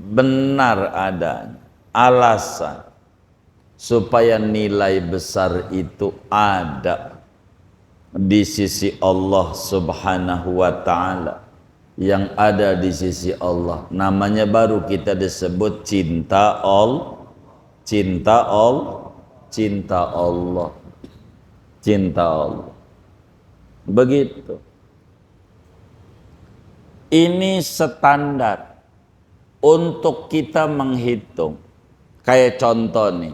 benar adanya, alasan supaya nilai besar itu ada di sisi Allah Subhanahu wa ta'ala, yang ada di sisi Allah, namanya baru kita disebut cinta Allah, cinta Allah, cinta Allah, cinta Allah. Begitu. Ini standar untuk kita menghitung. Kayak contoh nih,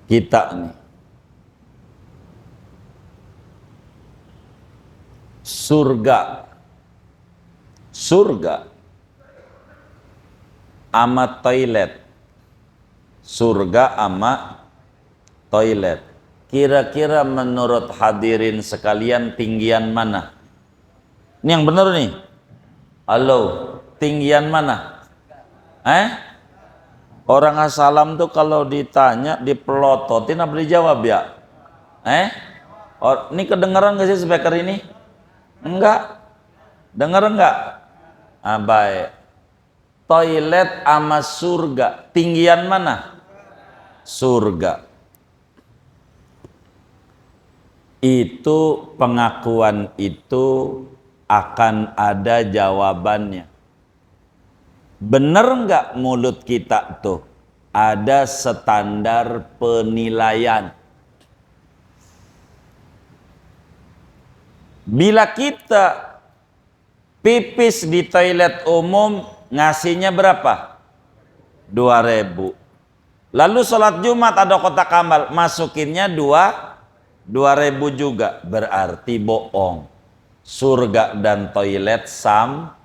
kita nih surga ama toilet, surga ama toilet, kira-kira menurut hadirin sekalian tinggian mana? Ini yang benar nih. Halo, tinggian mana? Orang asalam tuh kalau ditanya dipelototin apa dijawab ya? Ini kedengeran gak sih speaker ini? Enggak. Dengar enggak? Baik. Toilet sama surga, tinggian mana? Surga. Itu pengakuan itu akan ada jawabannya. Bener enggak mulut kita tuh ada standar penilaian? Bila kita pipis di toilet umum ngasihnya berapa? 2.000. Lalu sholat Jumat ada kotak amal, masukinnya 2.000 juga. Berarti bohong. Surga dan toilet sama.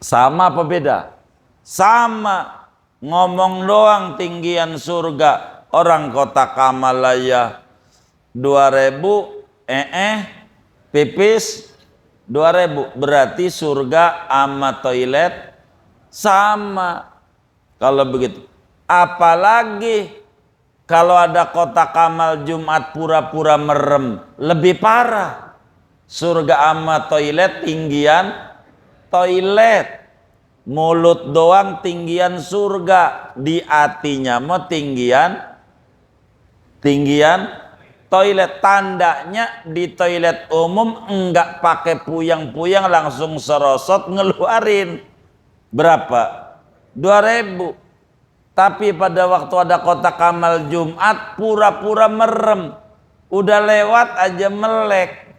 Sama apa beda? Sama. Ngomong doang tinggian surga. Orang kotak amal ya 2.000, pipis 2.000, berarti surga sama toilet sama. Kalau begitu, apalagi kalau ada kotak amal Jumat pura-pura merem, lebih parah. Surga sama toilet tinggian toilet, mulut doang tinggian surga, di hatinya mau tinggian toilet. Tandanya di toilet umum enggak pakai puyang-puyang, langsung serosot ngeluarin berapa? 2.000. Tapi pada waktu ada kotak amal Jumat pura-pura merem, udah lewat aja melek.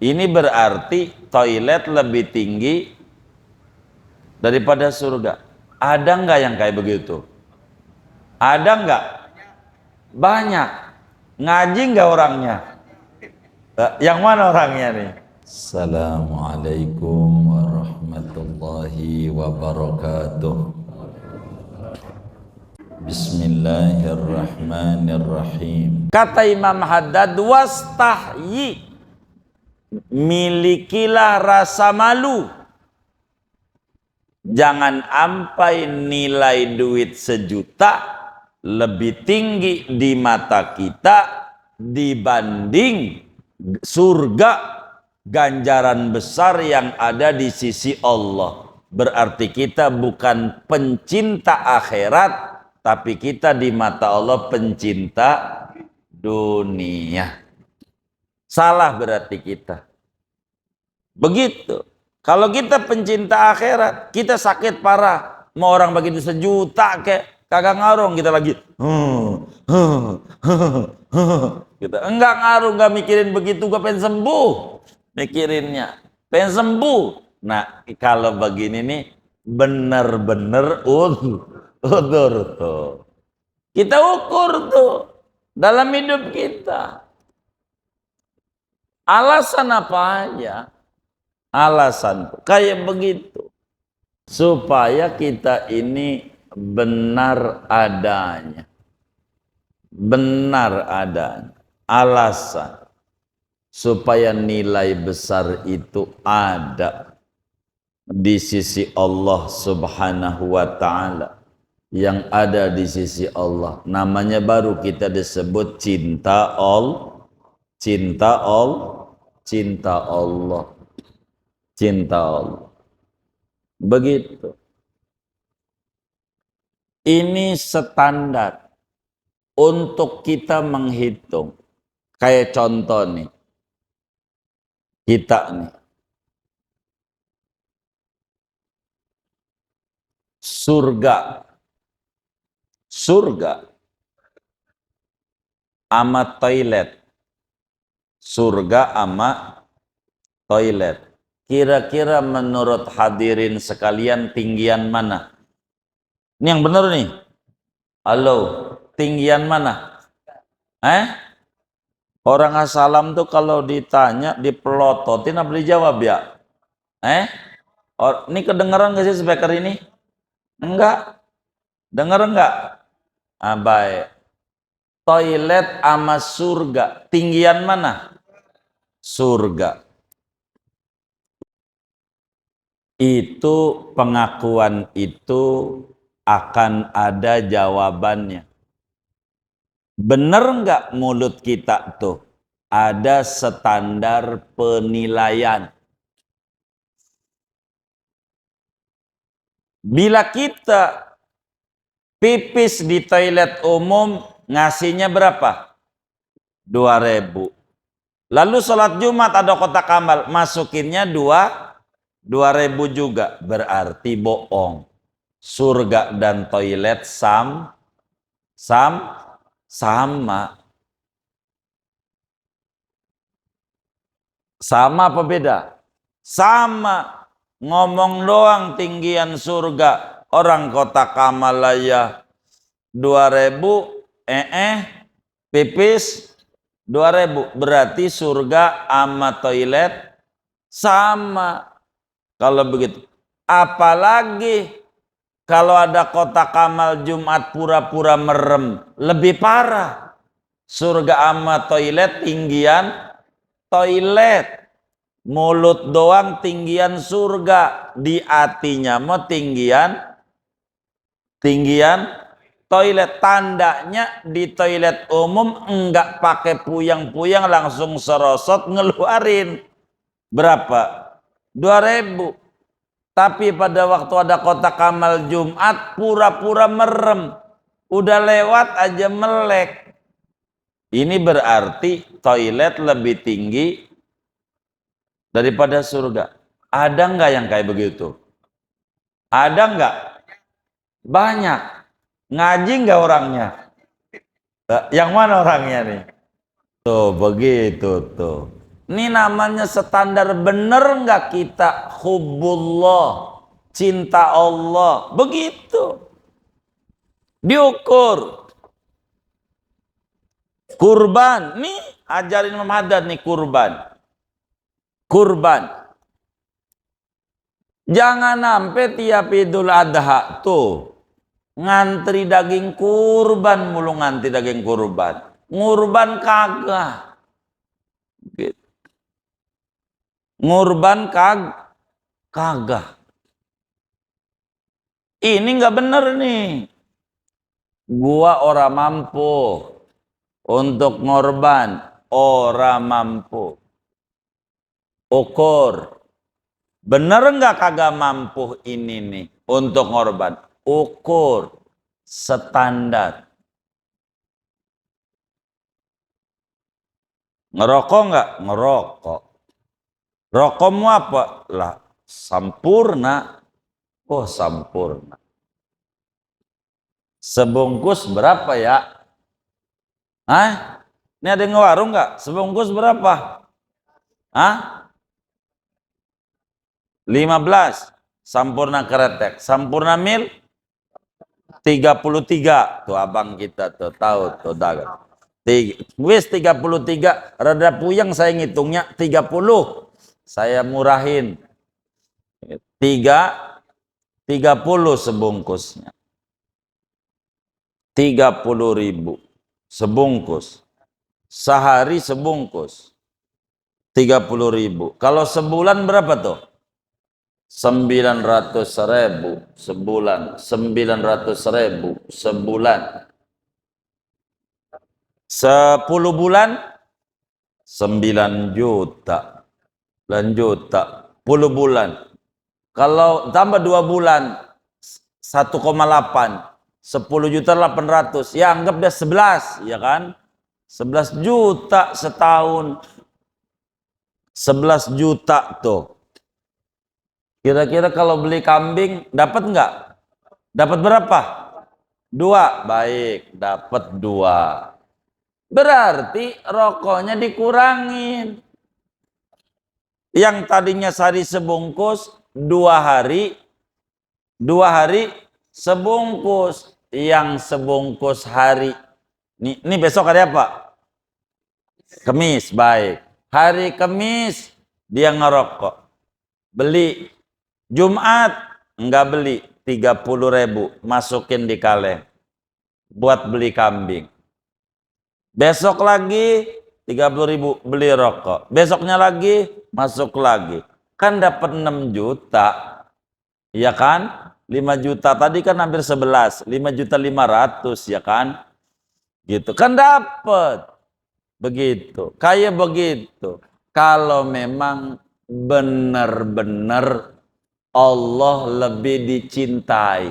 Ini berarti toilet lebih tinggi daripada surga. Ada enggak yang kayak begitu? Ada enggak? Banyak. Ngaji enggak orangnya? Yang mana orangnya nih? Assalamualaikum warahmatullahi wabarakatuh. Bismillahirrahmanirrahim. Kata Imam Haddad, wastahyi, milikilah rasa malu. Jangan sampai nilai duit 1 juta lebih tinggi di mata kita dibanding surga, ganjaran besar yang ada di sisi Allah. Berarti kita bukan pencinta akhirat, tapi kita di mata Allah pencinta dunia. Salah berarti kita. Begitu. Kalau kita pencinta akhirat, kita sakit parah, mau orang begitu 1 juta kayak kagak ngaruh, kita lagi kita enggak ngaruh, enggak mikirin begitu, gua pengen sembuh, mikirinnya pengen sembuh. Nah, kalau begini nih bener-bener udur tuh, kita ukur tuh dalam hidup kita. Alasan apa aja? Alasan kayak begitu supaya kita ini benar adanya, alasan supaya nilai besar itu ada di sisi Allah Subhanahu wa ta'ala, yang ada di sisi Allah, namanya baru kita disebut cinta Allah, cinta Allah, cinta Allah. Cinta Allah. Begitu. Ini standar untuk kita menghitung. Kayak contoh nih. Kita nih. Surga. Surga ama toilet. Surga ama toilet. Kira-kira menurut hadirin sekalian tinggian mana? Ini yang benar nih. Halo, tinggian mana? Orang asalam tuh kalau ditanya dipelototin apa dijawab ya? Ini kedengeran gak sih speaker ini? Enggak. Dengar enggak? Baik. Toilet ama surga. Tinggian mana? Surga. Itu pengakuan itu akan ada jawabannya. Bener enggak mulut kita tuh? Ada standar penilaian. Bila kita pipis di toilet umum ngasihnya berapa? 2.000. Lalu sholat Jumat ada kotak amal, masukinnya 2.000 juga. Berarti bohong. Surga dan toilet sama. Sama apa beda? Sama. Ngomong doang tinggian surga. Orang kotak amal ya 2.000, pipis 2.000. Berarti surga sama toilet sama. Kalau begitu. Apalagi kalau ada kotak amal Jumat pura-pura merem. Lebih parah. Surga sama toilet tinggian toilet. Mulut doang tinggian surga. Di hatinya mau tinggian toilet. Tandanya di toilet umum enggak pakai puyang-puyang, langsung serosot ngeluarin. Berapa? 2.000. Tapi pada waktu ada kotak amal Jumat pura-pura merem. Udah lewat aja melek. Ini berarti toilet lebih tinggi daripada surga. Ada enggak yang kayak begitu? Ada enggak? Banyak. Ngaji enggak orangnya? Yang mana orangnya nih? Tuh begitu tuh. Ini namanya standar. Bener enggak kita hubbullah, cinta Allah? Begitu. Diukur. Kurban. Nih ajarin Imam Haddad nih kurban. Kurban. Jangan sampai tiap Idul Adha tuh ngantri daging kurban mulu, ngantri daging kurban. Ngurban kagak. Gitu. Ngurban kagak. Ini nggak bener nih. Gua orang mampu untuk ngorban, orang mampu. Ukur. Bener nggak kagak mampu ini nih untuk ngorban? Ukur. Standar. Ngerokok nggak? Ngerokok. Rokokmu apa? Lah, sampurna. Oh, sampurna. Sebungkus berapa ya? Ini ada yang ngewarung nggak? Sebungkus berapa? 15. Sampurna kretek. Sampurna mil 33. Tuh abang kita tuh tahu tuh dagang. Wis 33. Rada puyeng saya ngitungnya 30. Saya murahin. 30 sebungkusnya. 30.000 sebungkus. Sehari sebungkus 30.000. Kalau sebulan berapa tuh? 900.000 sebulan. 900.000 sebulan. 10 bulan 9 juta. juta, 10 bulan. Kalau tambah 2 bulan, 1,8. 10.800.000. Ya anggap dia 11, ya kan? 11 juta setahun. 11 juta tuh. Kira-kira kalau beli kambing dapat nggak? Dapat berapa? 2. Baik, dapat 2. Berarti rokoknya dikurangin. Yang tadinya sehari sebungkus, 2 hari sebungkus. Yang sebungkus hari. Ini besok hari apa? Kemis, baik. Hari Kemis dia ngerokok. Beli. Jumat enggak beli, 30.000 masukin di kaleng buat beli kambing. Besok lagi 30.000 beli rokok. Besoknya lagi masuk lagi. Kan dapat 6 juta. Ya kan? 5 juta tadi kan hampir 11. 5.500.000 ya kan? Gitu. Kan dapat. Begitu. Kayak begitu. Kalau memang benar-benar Allah lebih dicintai.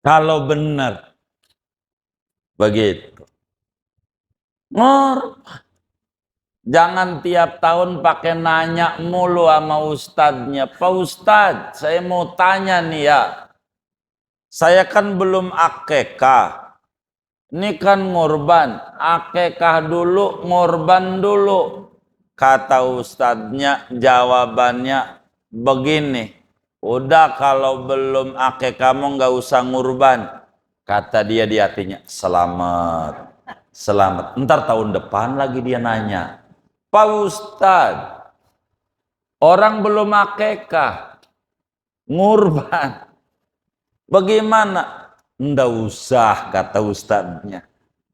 Kalau benar begitu. Jangan tiap tahun pakai nanya mulu sama ustadznya. Pak Ustadz, saya mau tanya nih ya. Saya kan belum akekah. Ini kan ngorban. Akekah dulu, ngorban dulu. Kata ustadznya, jawabannya begini. Udah kalau belum akekah kamu nggak usah ngurban. Kata dia di hatinya, selamat. Selamat. Ntar tahun depan lagi dia nanya. Pak Ustadz, orang belum akekah, ngurban. Bagaimana? Nggak usah, kata ustadznya.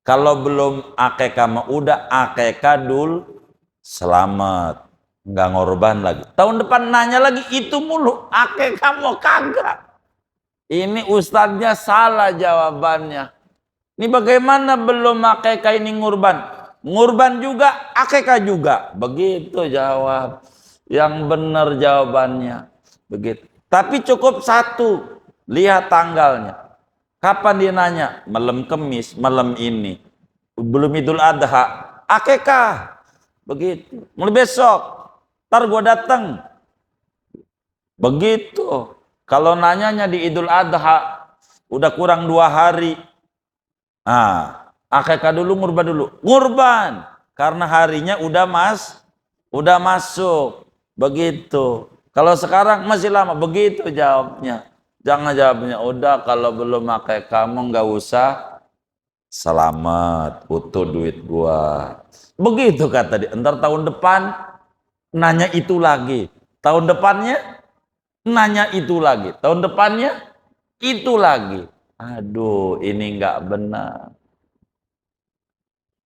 Kalau belum akekah mah udah akekah dulu. Selamat, nggak ngorban lagi. Tahun depan nanya lagi itu mulu, akekah mau kagak? Ini ustadznya salah jawabannya. Ini bagaimana belum akekah ini ngurban? Ngurban juga, akekah juga. Begitu jawab. Yang benar jawabannya. Begitu. Tapi cukup satu, lihat tanggalnya. Kapan dia nanya? Malam Kemis, malam ini. Belum Idul Adha, akekah. Begitu. Mulai besok, ntar gua datang. Begitu. Kalau nanyanya di Idul Adha, udah kurang 2 hari. Nah, akekah dulu, ngurban dulu. Ngurban. Karena harinya udah masuk. Begitu. Kalau sekarang masih lama. Begitu jawabnya. Jangan jawabnya, udah kalau belum akekah kamu nggak usah. Selamat, utuh duit gua. Begitu kata dia. Ntar tahun depan nanya itu lagi. Tahun depannya nanya itu lagi. Tahun depannya itu lagi. Aduh, ini nggak benar.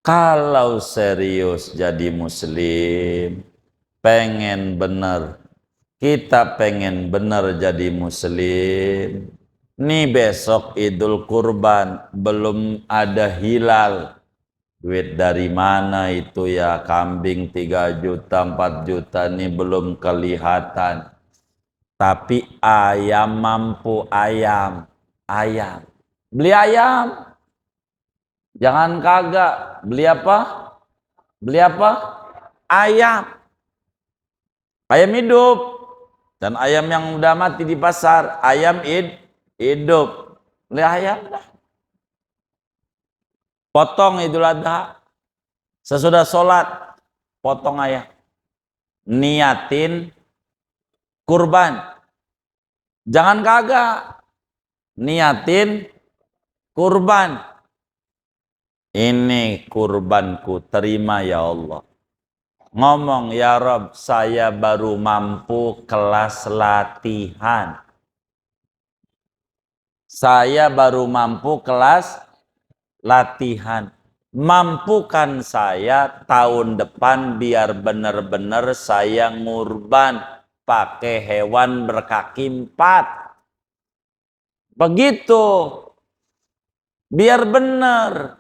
Kalau serius jadi muslim, pengen benar. Kita pengen benar jadi muslim. Nih besok Idul Kurban, belum ada hilal. Duit dari mana itu ya? Kambing 3 juta, 4 juta ini belum kelihatan. Tapi ayam mampu, ayam. Beli ayam. Jangan kagak. Beli apa? Ayam. Ayam hidup. Dan ayam yang udah mati di pasar. Ayam hidup. Beli ayam dah. Potong Idul Adha. Sesudah sholat, potong ayam. Niatin kurban. Jangan kagak. Niatin kurban. Ini kurbanku, terima ya Allah. Ngomong, ya Rob, saya baru mampu kelas latihan. Saya baru mampu kelas latihan. Mampukan saya tahun depan biar benar-benar saya ngurban pakai hewan berkaki 4. Begitu. Biar benar.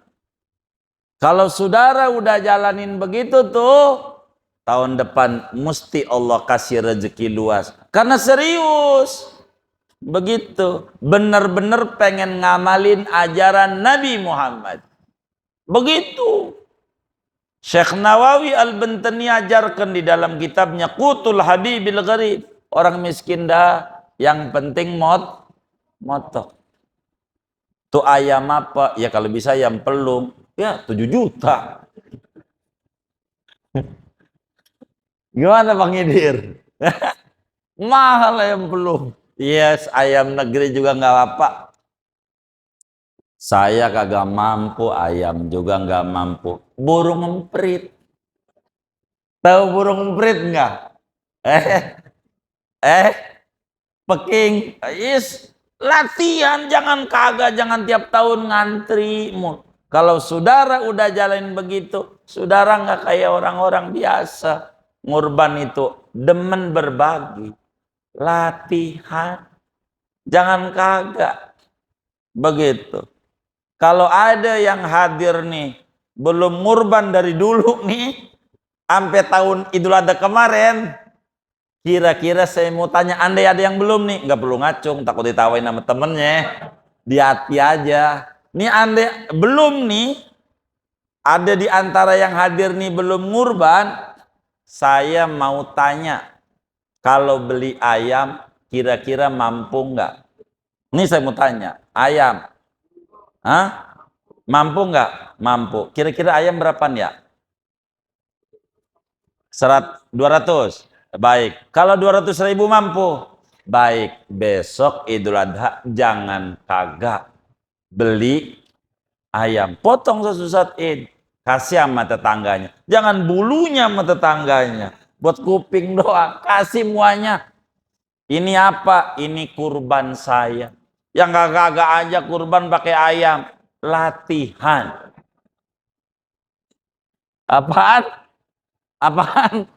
Kalau saudara udah jalanin begitu tuh, tahun depan mesti Allah kasih rezeki luas. Karena serius. Begitu. Benar-benar pengen ngamalin ajaran Nabi Muhammad. Begitu. Syekh Nawawi Al-Bantani ajarkan di dalam kitabnya Qutul Habibil Gharib. Orang miskin dah, yang penting motok. Tuh ayam apa? Ya kalau bisa ayam pelung. Ya 7 juta. Gimana Bang Idir? Mahal ayam pelung. Yes, ayam negeri juga nggak apa. Saya kagak mampu, ayam juga nggak mampu. Burung emprit. Tahu burung emprit nggak? Peking. Yes, latihan, jangan kagak, jangan tiap tahun ngantri. Kalau saudara udah jalan begitu, saudara nggak kayak orang-orang biasa. Ngurban itu demen berbagi. Latihan. Jangan kagak. Begitu. Kalau ada yang hadir nih, belum ngurban dari dulu nih, sampai tahun Idul Adha kemarin, kira-kira saya mau tanya, andai ada yang belum nih, nggak perlu ngacung, takut ditawain sama temennya, di hati aja. Nih andai belum nih, ada di antara yang hadir nih belum ngurban, saya mau tanya, kalau beli ayam, kira-kira mampu nggak? Ini saya mau tanya, ayam. Hah? Mampu nggak? Mampu. Kira-kira ayam berapa ya? 200. Baik. Kalau 200.000 mampu. Baik. Besok Idul Adha jangan kagak beli ayam. Potong sesusat Id. Kasih sama tetangganya. Jangan bulunya sama tetangganya. Buat kuping doang. Kasih muanya. Ini apa? Ini kurban saya. Yang kagak aja kurban pakai ayam. Latihan. Apaan? Apaan?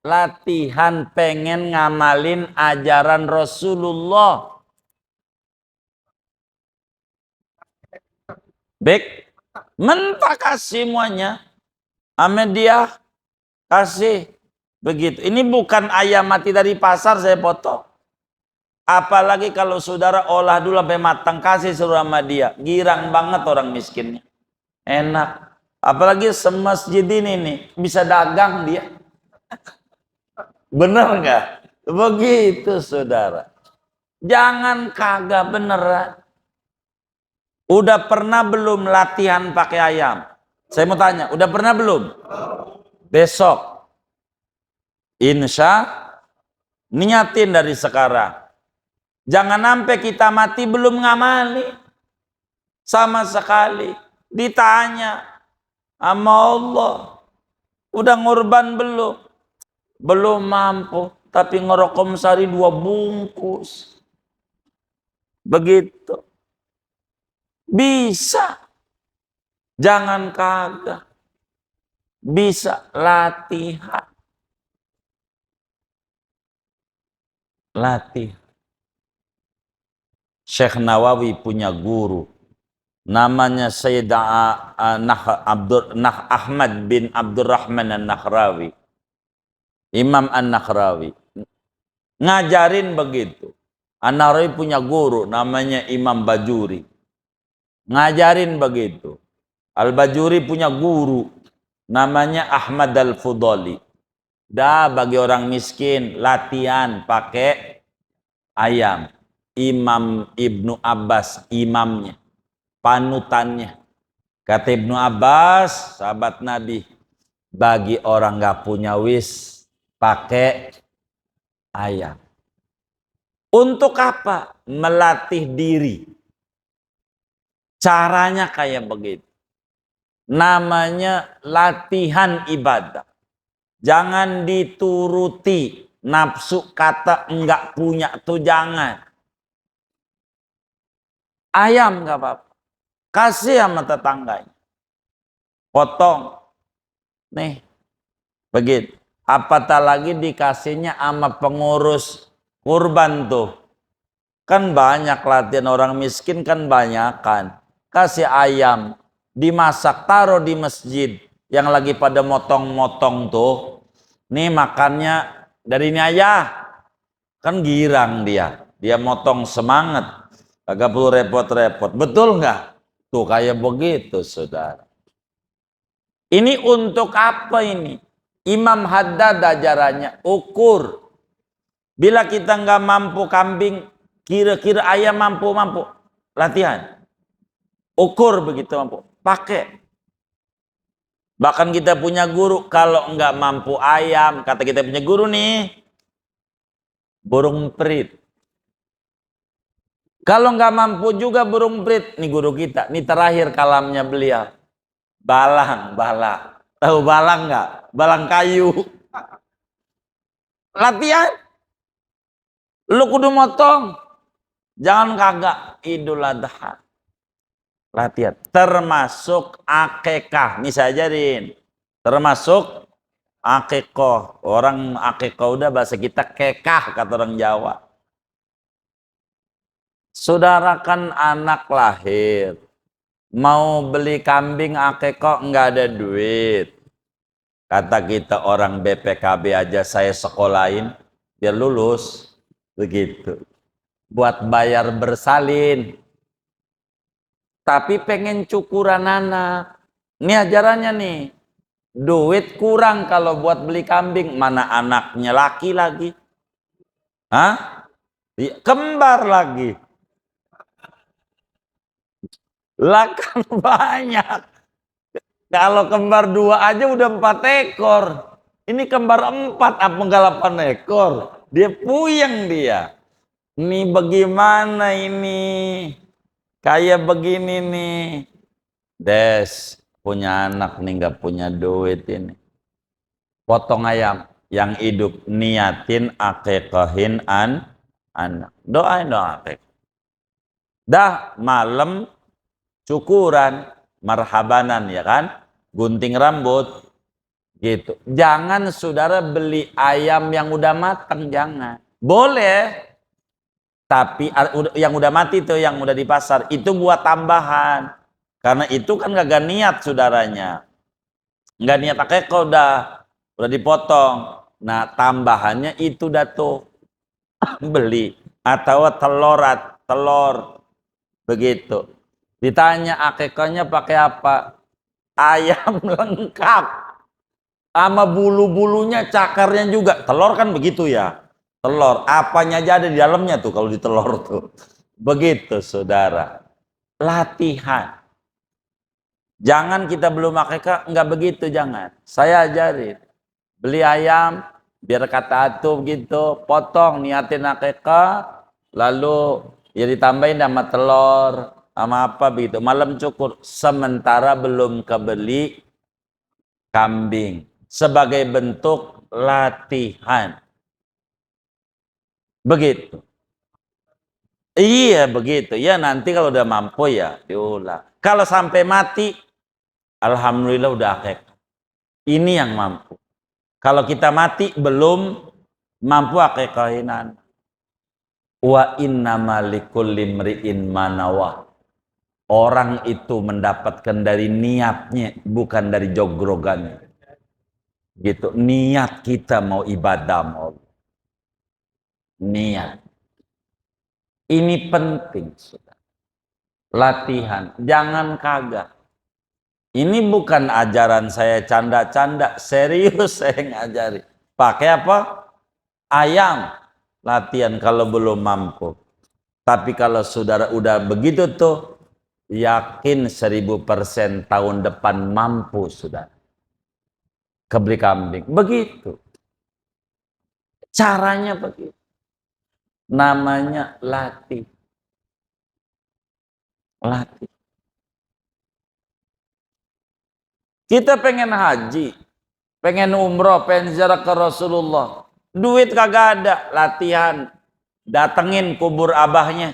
Latihan pengen ngamalin ajaran Rasulullah. Baik. Mentah kasih semuanya. Ame dia kasih. Begitu. Ini bukan ayam mati dari pasar saya potong. Apalagi kalau saudara olah dulu sampai matang, kasih suruh sama dia. Girang banget orang miskinnya. Enak. Apalagi semasjid ini nih, bisa dagang dia. Bener nggak? Begitu saudara. Jangan kagak beneran. Udah pernah belum latihan pakai ayam? Saya mau tanya, udah pernah belum? Besok. Insya niatin dari sekarang. Jangan sampai kita mati belum ngamali. Sama sekali. Ditanya sama Allah. Udah ngorban belum? Belum mampu. Tapi ngerokom sehari 2 bungkus. Begitu. Bisa. Jangan kagak. Bisa latihan. Latihan. Syekh Nawawi punya guru. Namanya Sayyid Ahmad bin Abdurrahman An-Nakhrawi. Imam An-Nakhrawi. Ngajarin begitu. An-Nakhrawi punya guru namanya Imam Bajuri. Ngajarin begitu. Al-Bajuri punya guru namanya Ahmad Al-Fudali. Dah bagi orang miskin latihan pakai ayam. Imam Ibnu Abbas imamnya, panutannya. Kata Ibnu Abbas, sahabat Nabi, bagi orang gak punya wis pakai ayam. Untuk apa? Melatih diri. Caranya kayak begitu. Namanya latihan ibadah. Jangan dituruti nafsu kata enggak punya tuh jangan. Ayam enggak apa-apa. Kasih sama tetangganya. Potong. Nih. Begitu. Apatah lagi dikasihnya sama pengurus kurban tuh. Kan banyak latihan orang miskin kan banyak kan. Kasih ayam. Dimasak taruh di masjid. yang lagi pada motong-motong tuh, nih makannya dari ini aja, kan girang dia motong semangat, agak perlu repot-repot, betul nggak? Tuh kayak begitu, saudara. Ini untuk apa ini? Imam Haddad ajarannya ukur. Bila kita nggak mampu kambing, kira-kira ayam mampu latihan. Ukur begitu mampu, pakai. Bahkan kita punya guru, kalau nggak mampu ayam, kata kita punya guru nih, burung perit. Kalau nggak mampu juga burung perit, nih guru kita, nih terakhir kalamnya beliau, balang. Tahu balang nggak? Balang kayu. Latihan. Lu kudu motong. Jangan kagak Idul Adha. Latihan. Termasuk akekah. Nih saya ajarin. Termasuk akekah. Orang akekah udah bahasa kita kekah kata orang Jawa. Saudara kan anak lahir. Mau beli kambing akekah nggak ada duit. Kata kita orang BPKB aja saya sekolahin biar lulus. Begitu. Buat bayar bersalin. Tapi pengen cukuran anak. Ini ajarannya nih. Duit kurang kalau buat beli kambing. Mana anaknya laki lagi. Hah? Kembar lagi. Lah kan banyak. Kalau kembar 2 aja udah 4 ekor. Ini kembar 4 apa enggak 8 ekor. Dia puyeng dia. Ini bagaimana ini? Kayak begini nih. Des, punya anak nih nggak punya duit ini. Potong ayam yang hidup, niatin akekahin anak. Doain dong akek. Dah malam cukuran, marhabanan ya kan? Gunting rambut gitu. Jangan saudara beli ayam yang udah matang, jangan. Boleh. Tapi yang udah mati tuh, yang udah di pasar, itu buat tambahan. Karena itu kan gak niat saudaranya. Nggak niat akekah udah dipotong. Nah tambahannya itu dah tuh beli. Atau telur. Begitu. Ditanya akekahnya pakai apa? Ayam lengkap. Sama bulu-bulunya, cakarnya juga. Telur kan begitu ya. Telur, apanya aja ada di dalamnya tuh kalau di telur tuh. Begitu saudara. Latihan. Jangan kita belum akekah, nggak begitu, jangan. Saya ajarin. Beli ayam, biar kata atuh gitu, potong, niatin akekah, lalu ya ditambahin sama telur, sama apa begitu. Malam cukur, sementara belum kebeli kambing. Sebagai bentuk latihan. Begitu. Iya begitu. Ya nanti kalau udah mampu ya diulang. Kalau sampai mati, alhamdulillah udah akekah. Ini yang mampu. Kalau kita mati belum mampu akekahin anak. Wa innama likulli imri'in manawah. Orang itu mendapatkan dari niatnya, bukan dari jogrogannya. Gitu. Niat kita mau ibadah mau. Niat. Ini penting, saudara. Latihan. Jangan kagak. Ini bukan ajaran saya canda-canda, serius saya ngajari. Pakai apa? Ayam. Latihan kalau belum mampu. Tapi kalau saudara udah begitu tuh, yakin 1000% tahun depan mampu saudara. Kebeli kambing. Begitu. Caranya begitu. Namanya latih. Latih. Kita pengen haji, pengen umroh, pengen ziarah ke Rasulullah. Duit kagak ada, latihan. Datengin kubur abahnya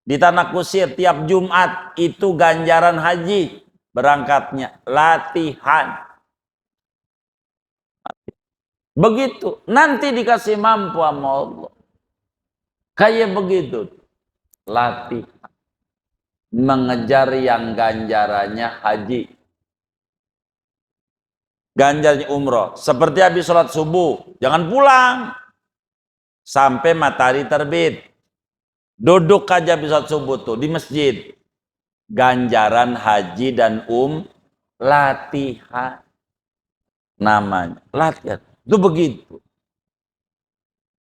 di Tanah Kusir tiap Jumat, itu ganjaran haji berangkatnya. Latihan. Begitu, nanti dikasih mampu sama Allah. Kayak begitu. Latihan. Mengejar yang ganjarannya haji. ganjarnya umroh. Seperti habis sholat subuh, jangan pulang sampai matahari terbit. Duduk aja habis sholat subuh tuh di masjid. Ganjaran haji dan latihan namanya. Latihan. Itu begitu.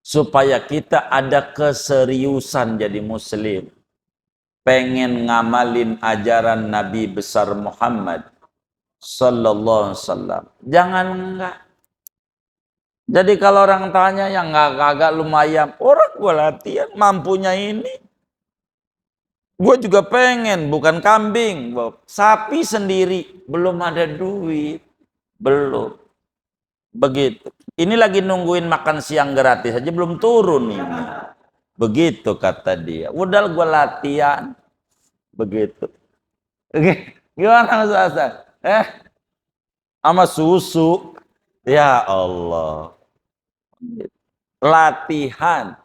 Supaya kita ada keseriusan jadi muslim. Pengen ngamalin ajaran Nabi besar Muhammad sallallahu alaihi wasallam. Jangan enggak. Jadi kalau orang tanya yang enggak kagak lumayan, orang gua latihan mampunya ini. Gua juga pengen, bukan kambing, sapi sendiri, belum ada duit, belum. Begitu. Ini lagi nungguin makan siang gratis aja belum turun ini. Begitu kata dia. Udah gua latihan. Begitu. Gimana Ustaz? Sama susu. Ya Allah. Latihan.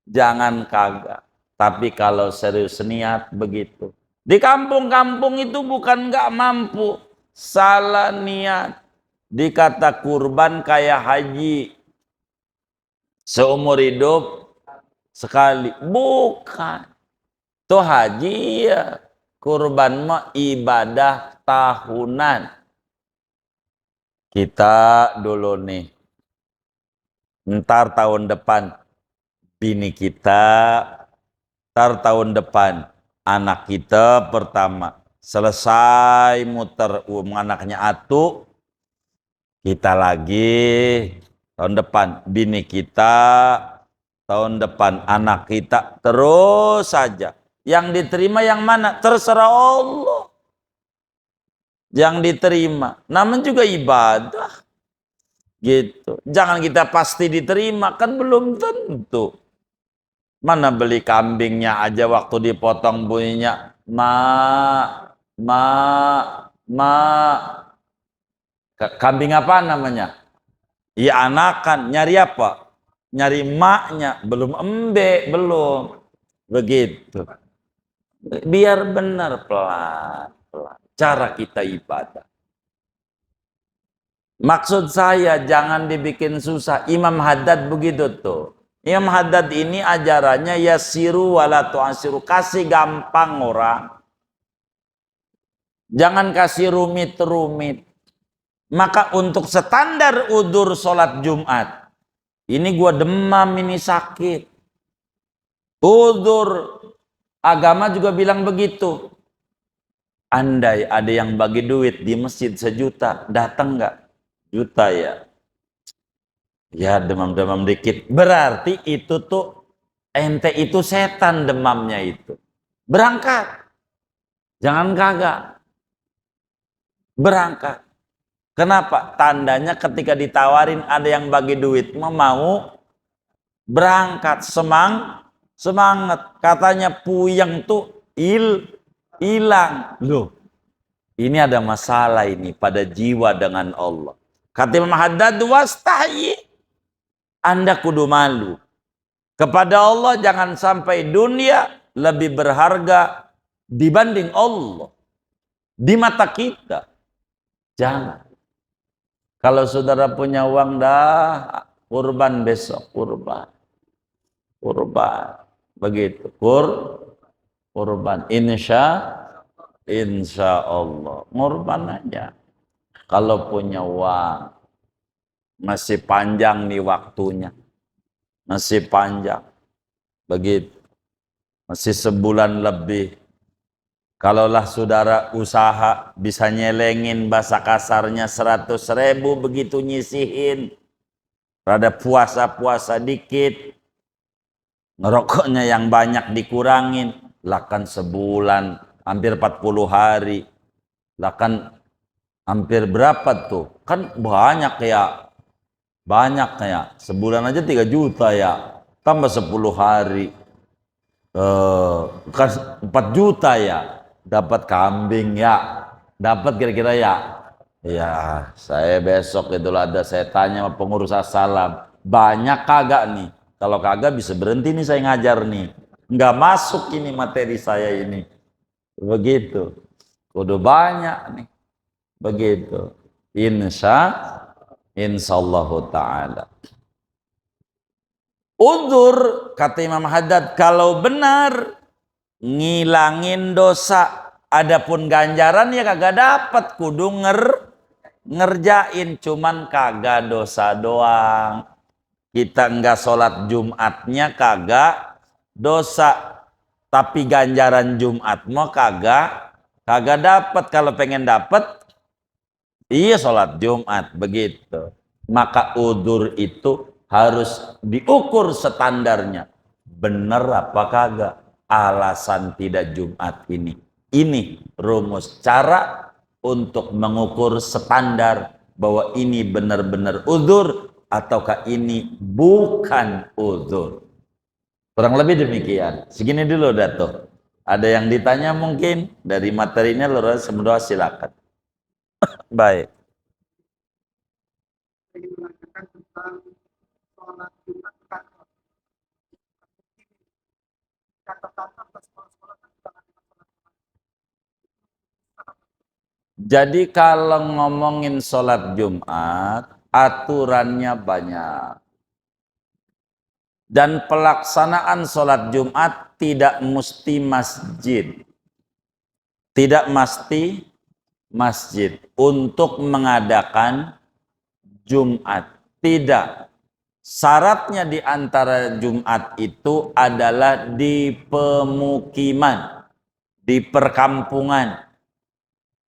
Jangan kagak. Tapi kalau serius niat begitu. Di kampung-kampung itu bukan nggak mampu. Salah niat. Dikata kurban kayak haji. Seumur hidup sekali. Bukan. Tuh haji ya. Kurban mah ibadah tahunan. Kita dulu nih. Ntar tahun depan. Bini kita. Ntar tahun depan. Anak kita pertama. Selesai muter anaknya atu. Kita lagi. Tahun depan. Bini kita. Tahun depan anak kita. Terus saja. Yang diterima yang mana? Terserah Allah. Yang diterima. Namun juga ibadah. Gitu. Jangan kita pasti diterima. Kan belum tentu. Mana beli kambingnya aja waktu dipotong bunyinya. Kambing apa namanya? Ya anakan. Nyari apa? Nyari maknya. Belum embe. Belum. Begitu. Biar benar pelan-pelan cara kita ibadah. Maksud saya jangan dibikin susah. Imam Haddad begitu tuh. Imam Haddad ini ajarannya yasiru wala tu'asiru. Kasih gampang orang. Jangan kasih rumit-rumit. Maka untuk standar udur sholat Jumat. Ini gua demam, ini sakit. Udur agama juga bilang begitu. Andai ada yang bagi duit di masjid 1 juta, datang nggak? Juta ya. Ya demam-demam dikit. Berarti itu tuh ente itu setan demamnya itu. Berangkat. Jangan kagak. Berangkat. Kenapa? Tandanya ketika ditawarin ada yang bagi duit, mau berangkat, semangat. Katanya puyeng tuh hilang. Loh, ini ada masalah ini pada jiwa dengan Allah. Kata Imam Haddad, wastahi. Anda kudu malu. Kepada Allah jangan sampai dunia lebih berharga dibanding Allah. Di mata kita. Jangan. Kalau saudara punya uang dah, kurban besok, kurban. Begitu. Kurban. Insya Allah. Kurban aja. Kalau punya uang. Masih panjang nih waktunya. Masih panjang. Begitu. Masih sebulan lebih. Kalaulah saudara usaha bisa nyelengin bahasa kasarnya 100.000 begitu nyisihin. Rada puasa dikit. Ngerokoknya yang banyak dikurangin. Lakan sebulan. Hampir 40 hari. Lakan hampir berapa tuh? Kan banyak ya. Sebulan aja 3 juta ya. Tambah 10 hari. Kan 4 juta ya. Dapat kambing ya. Dapat kira-kira ya. Ya, saya besok itu ada saya tanya sama pengurus salam. Banyak kagak nih? Kalau kagak bisa berhenti nih saya ngajar nih. Nggak masuk ini materi saya ini. Begitu. Udah banyak nih. Begitu. Insyaallah ta'ala. Udzur, kata Imam Haddad, kalau benar ngilangin dosa, adapun ganjaran ya kagak dapat, kudu ngerjain, cuman kagak dosa doang. Kita enggak sholat Jumatnya kagak dosa, tapi ganjaran Jumat mau kagak dapat. Kalau pengen dapat, iya sholat Jumat begitu. Maka udzur itu harus diukur standarnya. Bener apa kagak alasan tidak Jumat ini. Ini rumus cara untuk mengukur standar bahwa ini benar-benar udzur ataukah ini bukan udzur. Kurang lebih demikian. Segini dulu Dato. Ada yang ditanya mungkin dari materinya, lurus semua silakan. Baik. Jadi kalau ngomongin sholat Jumat, aturannya banyak. Dan pelaksanaan sholat Jumat tidak mesti masjid. Tidak mesti masjid untuk mengadakan Jumat. Tidak. Syaratnya di antara Jumat itu adalah di pemukiman, di perkampungan.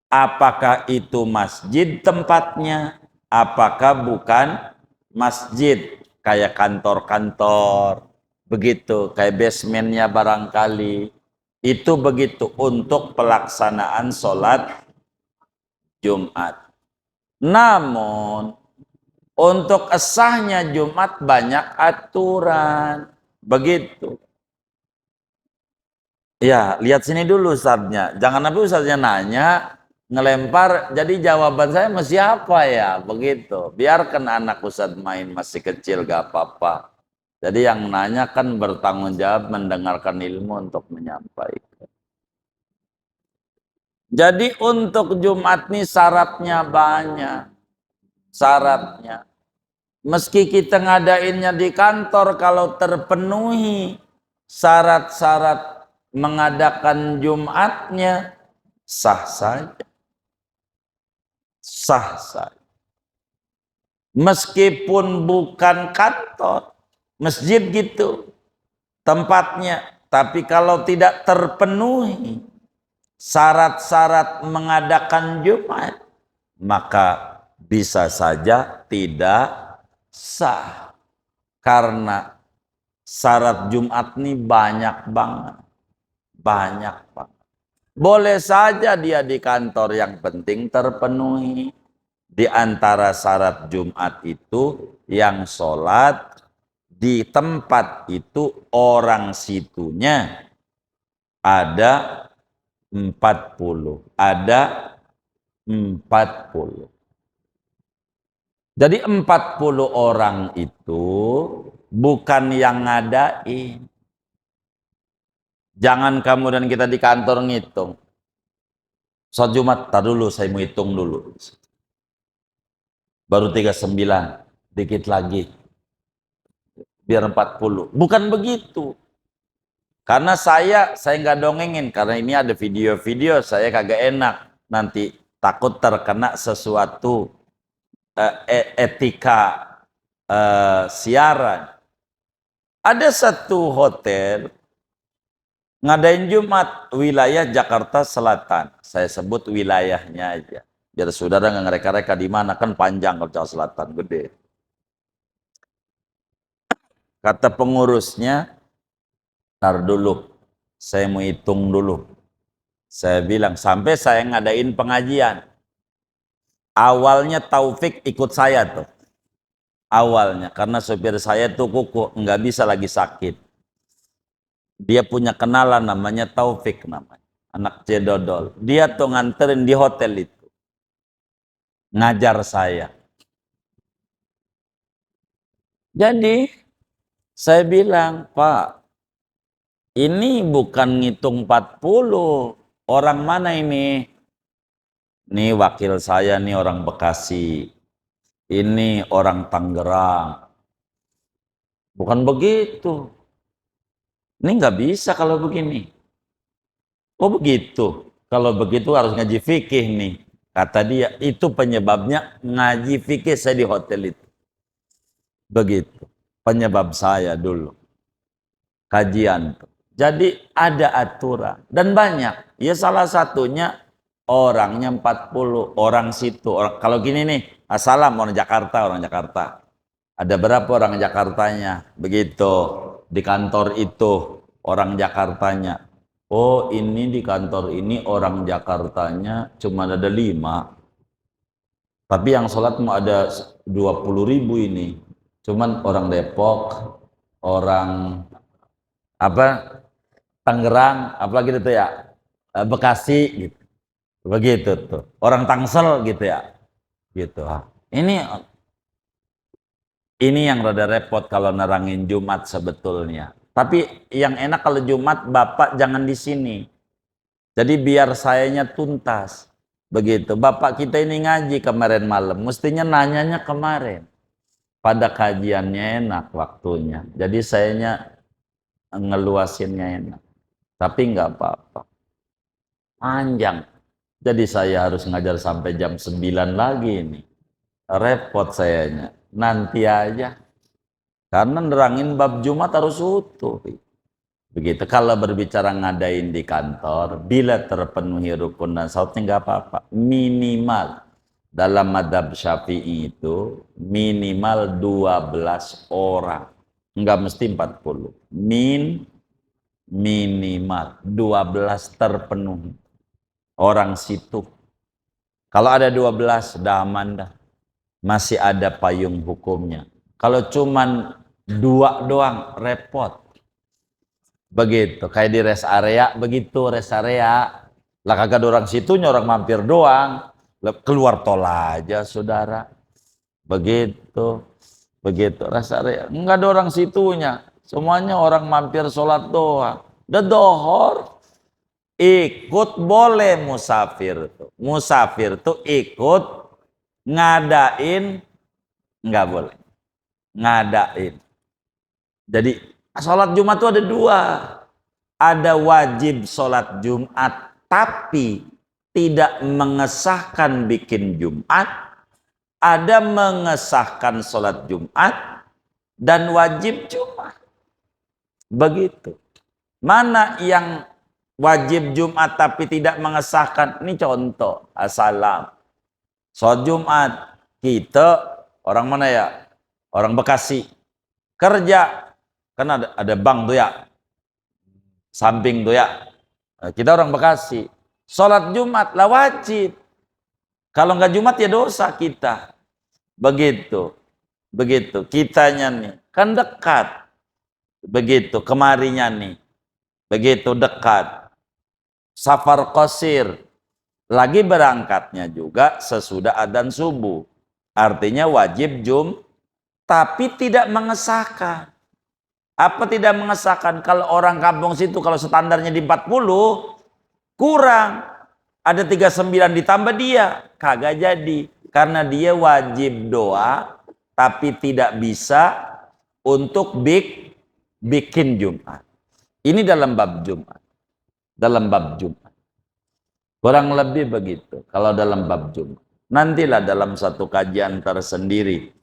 Apakah itu masjid tempatnya, apakah bukan masjid, kayak kantor-kantor, begitu, kayak basementnya barangkali. Itu begitu untuk pelaksanaan sholat Jumat. Namun, untuk sahnya Jumat banyak aturan, begitu. Ya, lihat sini dulu Ustadznya. Jangan nanti Ustadznya nanya, ngelempar, jadi jawaban saya mesti apa ya, begitu. Biarkan anak Ustadz main masih kecil, gak apa-apa. Jadi yang nanya kan bertanggung jawab mendengarkan ilmu untuk menyampaikan. Jadi untuk Jumat ini syaratnya banyak. Syaratnya. Meski kita ngadainnya di kantor, kalau terpenuhi syarat-syarat mengadakan Jumatnya, sah saja. Sah saja. Meskipun bukan kantor, masjid gitu tempatnya, tapi kalau tidak terpenuhi syarat-syarat mengadakan Jumat, maka bisa saja tidak sah. Karena syarat Jumat ini banyak banget. Banyak banget. Boleh saja dia di kantor, yang penting terpenuhi. Di antara syarat Jumat itu yang sholat di tempat itu orang situnya ada 40. Ada 40. Jadi 40 orang itu bukan yang ngadain. Jangan kamu dan kita di kantor ngitung. Sholat Jumat, tar dulu saya mau hitung dulu. Baru 39, dikit lagi. Biar 40. Bukan begitu. Karena saya nggak dongengin. Karena ini ada video-video, saya kagak enak. Nanti takut terkena sesuatu etika siaran. Ada satu hotel ngadain Jumat wilayah Jakarta Selatan. Saya sebut wilayahnya aja. Biar saudara nggak ngereka-reka di mana, kan panjang kalau Jakarta Selatan, gede. Kata pengurusnya, ntar dulu, saya mau hitung dulu. Saya bilang, sampai saya ngadain pengajian. Awalnya Taufik ikut saya tuh. Awalnya, karena sopir saya tuh kuku, nggak bisa lagi sakit. Dia punya kenalan namanya Taufik namanya. Anak Cedodol. Dia tuh nganterin di hotel itu. Ngajar saya. Jadi, saya bilang, Pak, ini bukan ngitung 40. Orang mana ini? nih wakil saya nih orang Bekasi, ini orang Tangerang. Bukan begitu. Ini nggak bisa kalau begini. Oh begitu. Kalau begitu harus ngaji fikih nih. Kata dia, itu penyebabnya ngaji fikih saya di hotel itu. Begitu. Penyebab saya dulu. Kajian. Jadi ada aturan. Dan banyak. Ya salah satunya orangnya 40. Orang situ. Kalau gini nih. Assalam orang Jakarta. Orang Jakarta. Ada berapa orang Jakartanya? Begitu. Di kantor itu. Orang Jakartanya. Oh ini di kantor ini orang Jakartanya cuma ada 5. Tapi yang sholat mau ada 20.000 ini. Cuman orang Depok, orang apa Tangerang, apa gitu tuh ya, Bekasi gitu. Begitu tuh. Orang Tangsel gitu ya. Gitu. Ini yang rada repot kalau nerangin Jumat sebetulnya. Tapi yang enak kalau Jumat Bapak jangan di sini. Jadi biar sayanya tuntas. Begitu. Bapak kita ini ngaji kemarin malam. Mestinya nanyanya kemarin. Pada kajiannya enak waktunya. Jadi sayanya ngeluasinnya enak. Tapi nggak apa-apa. Panjang. Jadi saya harus ngajar sampai jam 9 lagi ini. Repot sayanya. Nanti aja. Karena nerangin bab Jumat harus utuh. Begitu. Kalau berbicara ngadain di kantor, bila terpenuhi rukun dan syaratnya nggak apa-apa. Minimal dalam madhab Syafi'i itu minimal 12 orang. Nggak mesti 40. Minimal 12 terpenuhi. Orang situ. Kalau ada 12, dah aman dah. Masih ada payung hukumnya. Kalau cuman 2 doang, repot. Begitu, kayak di rest area, begitu rest area. Lah kagak ada orang situnya, orang mampir doang. Keluar tol aja, saudara. Begitu, begitu rest area. Enggak ada orang situnya. Semuanya orang mampir sholat doang. Udah dohor. Ikut boleh musafir tuh. Musafir tuh ikut ngadain, nggak boleh. Ngadain. Jadi sholat Jumat tuh ada 2. Ada wajib sholat Jumat tapi tidak mengesahkan bikin Jumat. Ada mengesahkan sholat Jumat dan wajib Jumat. Begitu. Mana yang wajib Jumat tapi tidak mengesahkan? Ini contoh. Assalam. Sholat Jumat. Kita orang mana ya? Orang Bekasi. Kerja. Kan ada bank tuh ya. Samping tuh ya. Kita orang Bekasi. Sholat Jumat lah wajib. Kalau nggak Jumat ya dosa kita. Begitu. Begitu. Kitanya nih. Kan dekat. Begitu. Kemarinya nih. Begitu dekat. Safar qasir. Lagi berangkatnya juga sesudah adzan subuh. Artinya wajib tapi tidak mengesahkan. Apa tidak mengesahkan? Kalau orang kampung situ kalau standarnya di 40 kurang. Ada 39 ditambah dia. Kagak jadi. Karena dia wajib doa tapi tidak bisa untuk bikin Jumat. Ini dalam bab Jumat. Dalam bab Jumat. Kurang lebih begitu. Kalau dalam bab Jumat. Nantilah dalam satu kajian tersendiri.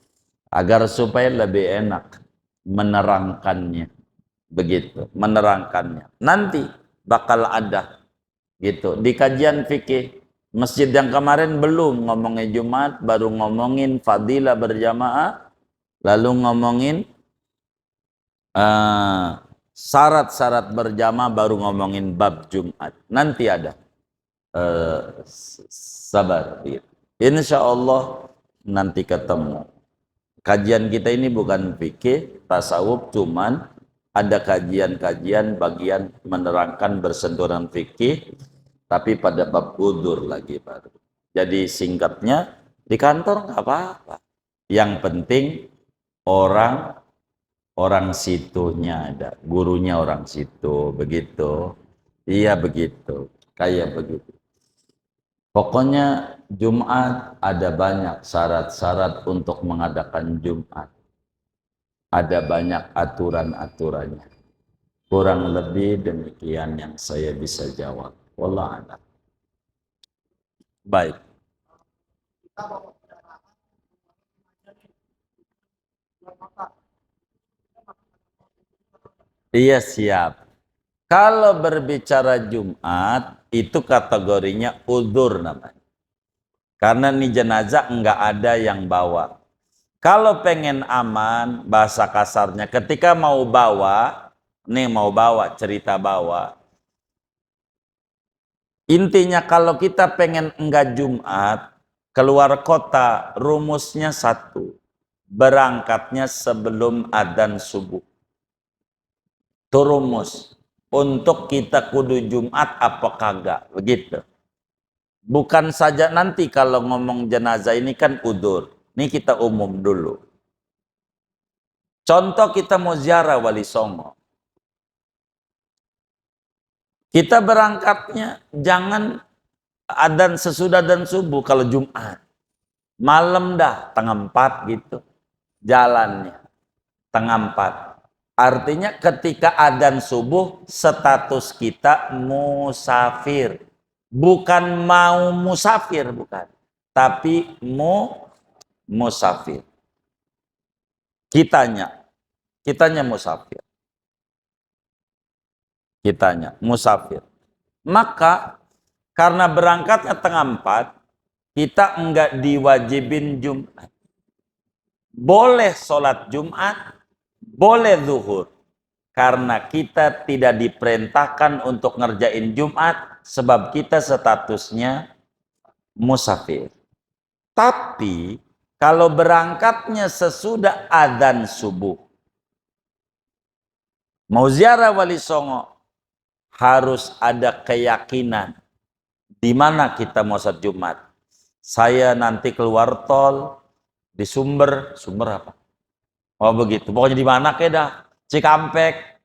Agar supaya lebih enak menerangkannya. Begitu. Menerangkannya. Nanti bakal ada. Gitu. Di kajian fikih. Masjid yang kemarin belum ngomongin Jumat. Baru ngomongin fadilah berjamaah. Lalu ngomongin syarat-syarat berjamaah, baru ngomongin bab Jumat. Nanti ada. Sabar. Insya Allah nanti ketemu. Kajian kita ini bukan fikih, tasawuf, cuman ada kajian-kajian bagian menerangkan bersentuhan fikih, tapi pada bab udzur lagi baru. Jadi singkatnya, di kantor nggak apa-apa. Yang penting orang situnya ada, gurunya orang situ, begitu. Iya begitu, kayak begitu. Pokoknya Jumat ada banyak syarat-syarat untuk mengadakan Jumat. Ada banyak aturan-aturannya. Kurang lebih demikian yang saya bisa jawab. Wallah a'lam. Baik. Iya siap. Kalau berbicara Jumat, itu kategorinya udzur namanya. Karena ini jenazah enggak ada yang bawa. Kalau pengen aman, bahasa kasarnya, ketika mau bawa, nih mau bawa, cerita bawa. Intinya kalau kita pengen enggak Jumat, keluar kota, rumusnya satu. Berangkatnya sebelum adzan subuh. Itu rumus. Untuk kita kudu Jumat apa kagak, begitu. Bukan saja nanti kalau ngomong jenazah ini kan udur. Ini kita umum dulu. Contoh kita mau ziarah Wali Songo. Kita berangkatnya jangan adzan sesudah dan subuh kalau Jumat. Malam dah, tengah 4 gitu. Jalannya, tengah 4. Artinya ketika adzan subuh, status kita musafir. Bukan mau musafir, bukan. Tapi musafir. Kitanya musafir. Kitanya musafir. Maka karena berangkatnya tengah 4, kita enggak diwajibin Jumat. Boleh sholat Jumat, boleh zuhur. Karena kita tidak diperintahkan untuk ngerjain Jumat, sebab kita statusnya musafir. Tapi kalau berangkatnya sesudah adzan subuh, mau ziarah Wali Songo, harus ada keyakinan di mana kita mau sholat Jumat. Saya nanti keluar tol di Sumber apa? Oh begitu. Pokoknya di mana dah Cikampek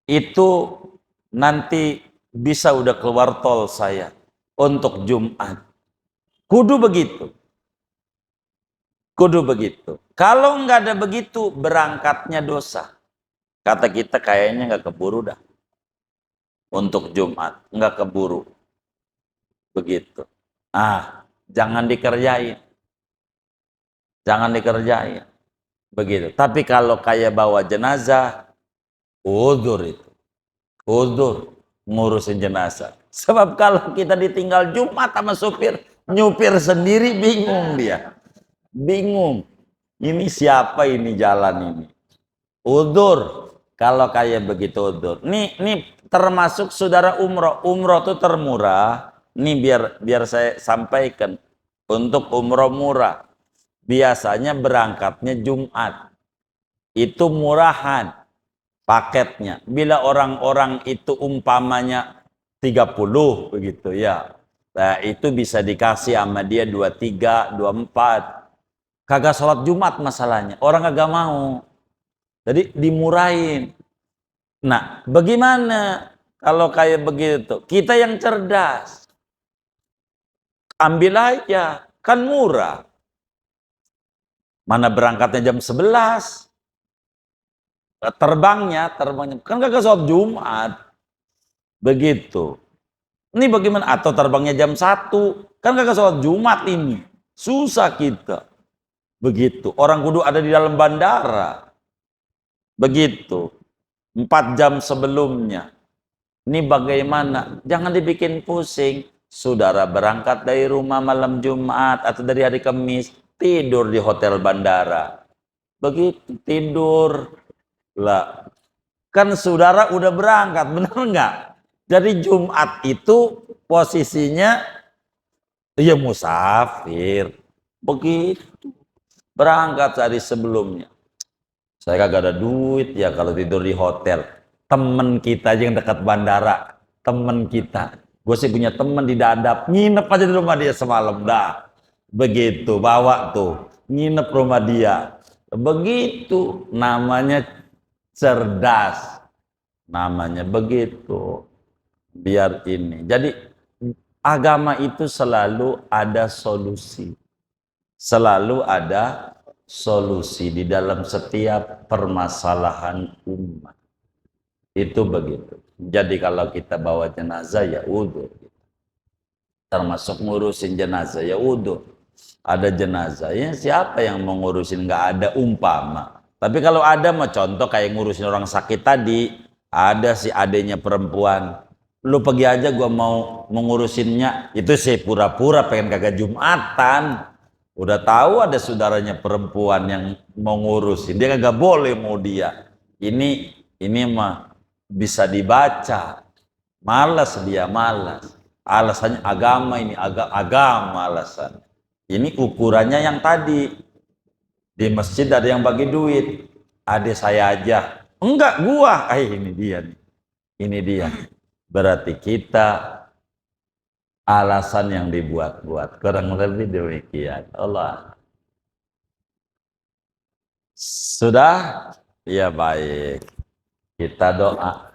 itu nanti bisa udah keluar tol saya untuk Jumat. Kudu begitu. Kudu begitu. Kalau nggak ada begitu, berangkatnya dosa. Kata kita kayaknya nggak keburu dah. Untuk Jumat, nggak keburu. Begitu. Jangan dikerjain. Jangan dikerjain. Begitu. Tapi kalau kayak bawa jenazah, udzur itu. Udzur ngurusin jenazah. Sebab kalau kita ditinggal Jumat sama supir, nyupir sendiri bingung dia. Bingung. Ini siapa ini jalan ini? Udzur. Kalau kayak begitu udzur. Nih termasuk saudara umroh. Umroh itu termurah. Nih biar saya sampaikan. Untuk umroh murah. Biasanya berangkatnya Jumat. Itu murahan paketnya. Bila orang-orang itu umpamanya 30 begitu ya. Nah, itu bisa dikasih sama dia 23, 24. Kagak sholat Jumat masalahnya. Orang kagak mau. Jadi dimurahin. Nah, bagaimana kalau kayak begitu? Kita yang cerdas. Ambil aja. Kan murah. Mana berangkatnya jam 11. Terbangnya. Kan kagak sholat Jumat. Begitu. Ini bagaimana? Atau terbangnya jam 1. Kan kagak sholat Jumat ini. Susah kita. Begitu. Orang kudu ada di dalam bandara. Begitu. 4 jam sebelumnya. Ini bagaimana? Jangan dibikin pusing. Saudara berangkat dari rumah malam Jumat atau dari hari Kamis, tidur di hotel bandara. Begitu tidur. Lah, kan saudara udah berangkat, benar nggak? Jadi Jumat itu posisinya ya musafir. Begitu. Berangkat hari sebelumnya. Saya kagak ada duit ya kalau tidur di hotel. Temen kita aja yang dekat bandara. Temen kita. Gue sih punya temen di Dadap. Nginep aja di rumah dia semalam dah. Begitu. Bawa tuh. Nginep rumah dia. Begitu. Namanya cerdas. Namanya begitu. Biar ini. Jadi Agama itu selalu ada solusi. Selalu ada solusi di dalam setiap permasalahan umat. Itu begitu. Jadi kalau kita bawa jenazah ya wudhu. Termasuk ngurusin jenazah ya wudhu. Ada jenazah ya siapa yang mau ngurusin, nggak ada umpama. Tapi kalau ada mah contoh kayak ngurusin orang sakit tadi, ada si adenya perempuan, lu pergi aja gua mau mengurusinnya, itu sih pura-pura pengen kagak Jumatan. Udah tahu ada saudaranya perempuan yang mau ngurusin, dia kagak boleh mau dia. Ini mah bisa dibaca. Malas dia, malas. Alasannya agama ini, agama alasan. Ini ukurannya yang tadi. Di masjid ada yang bagi duit. Adik saya aja. Enggak, gua. Ini dia nih. Ini dia. Berarti kita alasan yang dibuat-buat. Kurang lebih demikian. Allah. Sudah? Ya baik. Kita doa.